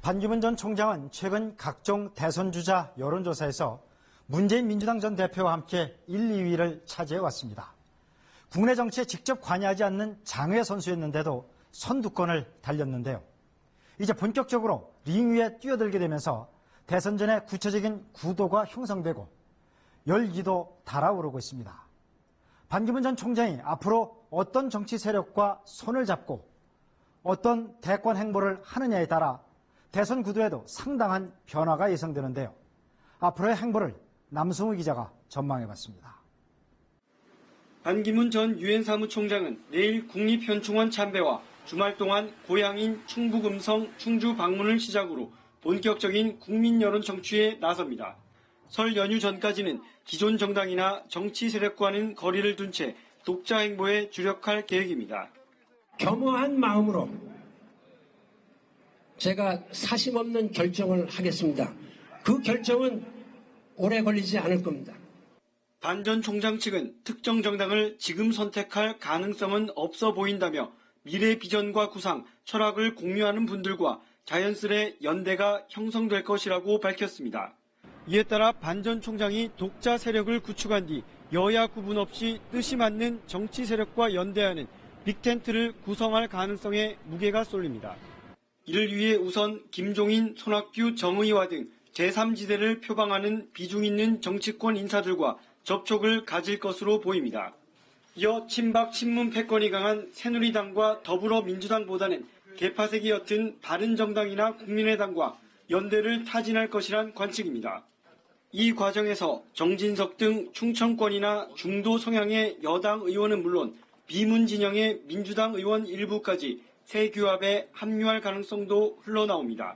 반기문 전 총장은 최근 각종 대선 주자 여론조사에서 문재인 민주당 전 대표와 함께 1, 2위를 차지해왔습니다. 국내 정치에 직접 관여하지 않는 장외 선수였는데도 선두권을 달렸는데요. 이제 본격적으로 링 위에 뛰어들게 되면서 대선 전에 구체적인 구도가 형성되고 열기도 달아오르고 있습니다. 반기문 전 총장이 앞으로 어떤 정치 세력과 손을 잡고 어떤 대권 행보를 하느냐에 따라 대선 구도에도 상당한 변화가 예상되는데요. 앞으로의 행보를 남승우 기자가 전망해봤습니다. 반기문 전 유엔 사무총장은 내일 국립현충원 참배와 주말 동안 고향인 충북 음성 충주 방문을 시작으로 본격적인 국민 여론 정치에 나섭니다. 설 연휴 전까지는 기존 정당이나 정치 세력과는 거리를 둔 채 독자 행보에 주력할 계획입니다. 겸허한 마음으로 제가 사심 없는 결정을 하겠습니다. 그 결정은 오래 걸리지 않을 겁니다. 반 전 총장 측은 특정 정당을 지금 선택할 가능성은 없어 보인다며 미래 비전과 구상, 철학을 공유하는 분들과 자연스레 연대가 형성될 것이라고 밝혔습니다. 이에 따라 반 전 총장이 독자 세력을 구축한 뒤 여야 구분 없이 뜻이 맞는 정치 세력과 연대하는 빅텐트를 구성할 가능성에 무게가 쏠립니다. 이를 위해 우선 김종인, 손학규, 정의와 등 제3지대를 표방하는 비중 있는 정치권 인사들과 접촉을 가질 것으로 보입니다. 이어 친박 친문 패권이 강한 새누리당과 더불어민주당보다는 개파색이 옅은 바른정당이나 국민의당과 연대를 타진할 것이란 관측입니다. 이 과정에서 정진석 등 충청권이나 중도 성향의 여당 의원은 물론 비문 진영의 민주당 의원 일부까지 새 규합에 합류할 가능성도 흘러나옵니다.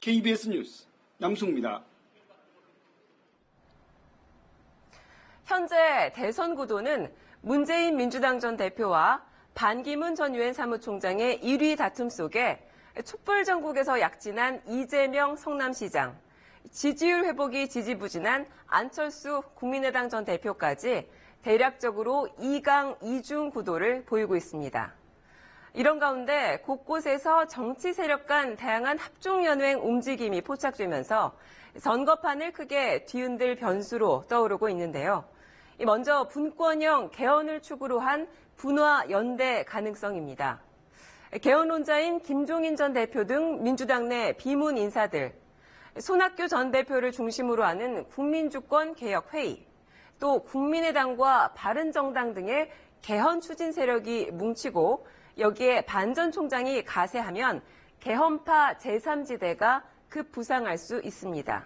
KBS 뉴스 남승우입니다. 현재 대선 구도는 문재인 민주당 전 대표와 반기문 전 유엔 사무총장의 1위 다툼 속에 촛불 전국에서 약진한 이재명 성남시장, 지지율 회복이 지지부진한 안철수 국민의당 전 대표까지 대략적으로 2강 2중 구도를 보이고 있습니다. 이런 가운데 곳곳에서 정치 세력 간 다양한 합종연횡 움직임이 포착되면서 선거판을 크게 뒤흔들 변수로 떠오르고 있는데요. 먼저 분권형 개헌을 축으로 한 분화 연대 가능성입니다. 개헌론자인 김종인 전 대표 등 민주당 내 비문 인사들, 손학규 전 대표를 중심으로 하는 국민주권개혁회의, 또 국민의당과 바른정당 등의 개헌 추진 세력이 뭉치고 여기에 반 전 총장이 가세하면 개헌파 제3지대가 급부상할 수 있습니다.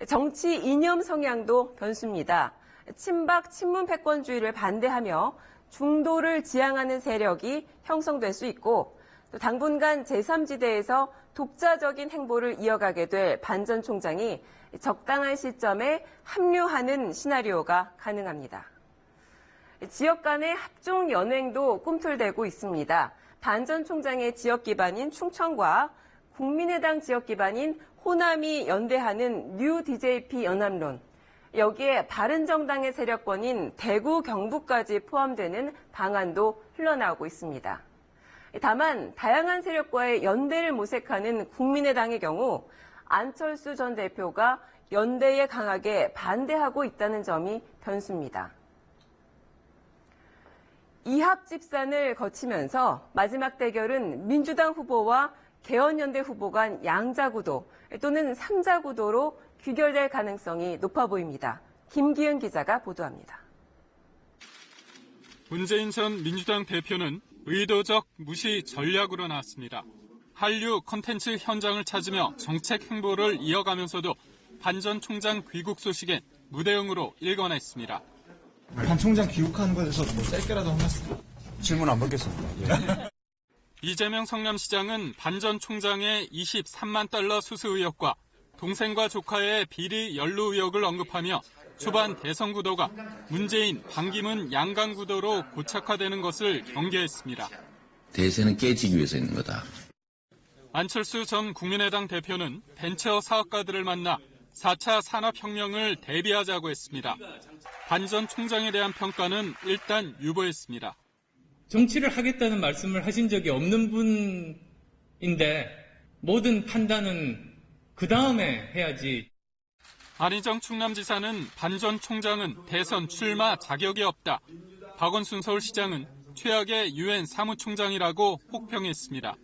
정치 이념 성향도 변수입니다. 친박 친문 패권주의를 반대하며 중도를 지향하는 세력이 형성될 수 있고 또 당분간 제3지대에서 독자적인 행보를 이어가게 될 반 전 총장이 적당한 시점에 합류하는 시나리오가 가능합니다. 지역 간의 합종 연횡도 꿈틀대고 있습니다. 반 전 총장의 지역 기반인 충청과 국민의당 지역 기반인 호남이 연대하는 뉴 DJP 연합론, 여기에 바른정당의 세력권인 대구, 경북까지 포함되는 방안도 흘러나오고 있습니다. 다만 다양한 세력과의 연대를 모색하는 국민의당의 경우 안철수 전 대표가 연대에 강하게 반대하고 있다는 점이 변수입니다. 이합집산을 거치면서 마지막 대결은 민주당 후보와 개헌연대 후보 간 양자구도 또는 삼자구도로 귀결될 가능성이 높아 보입니다. 김기은 기자가 보도합니다. 문재인 전 민주당 대표는 의도적 무시 전략으로 나왔습니다. 한류 콘텐츠 현장을 찾으며 정책 행보를 이어가면서도 반 전 총장 귀국 소식엔 무대응으로 일관했습니다. 반 총장 귀국하는 것에서 짧게라도 한 말씀. 질문 안 받겠습니다. 예. 이재명 성남시장은 반 전 총장의 23만 달러 수수 의혹과 동생과 조카의 비리 연루 의혹을 언급하며 초반 대선 구도가 문재인, 반기문 양강 구도로 고착화되는 것을 경계했습니다. 대세는 깨지기 위해서 있는 거다. 안철수 전 국민의당 대표는 벤처 사업가들을 만나 4차 산업혁명을 대비하자고 했습니다. 반 전 총장에 대한 평가는 일단 유보했습니다. 정치를 하겠다는 말씀을 하신 적이 없는 분인데 모든 판단은 그 다음에 해야지. 안희정 충남지사는 반 전 총장은 대선 출마 자격이 없다. 박원순 서울시장은 최악의 유엔 사무총장이라고 혹평했습니다.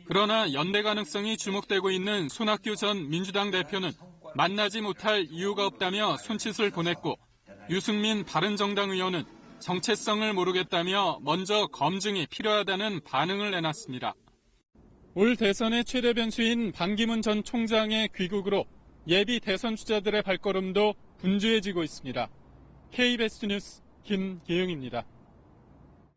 그러나 연대 가능성이 주목되고 있는 손학규 전 민주당 대표는 만나지 못할 이유가 없다며 손짓을 보냈고, 유승민 바른정당 의원은 정체성을 모르겠다며 먼저 검증이 필요하다는 반응을 내놨습니다. 올 대선의 최대 변수인 반기문 전 총장의 귀국으로 예비 대선 주자들의 발걸음도 분주해지고 있습니다. KBS 뉴스 김기영입니다.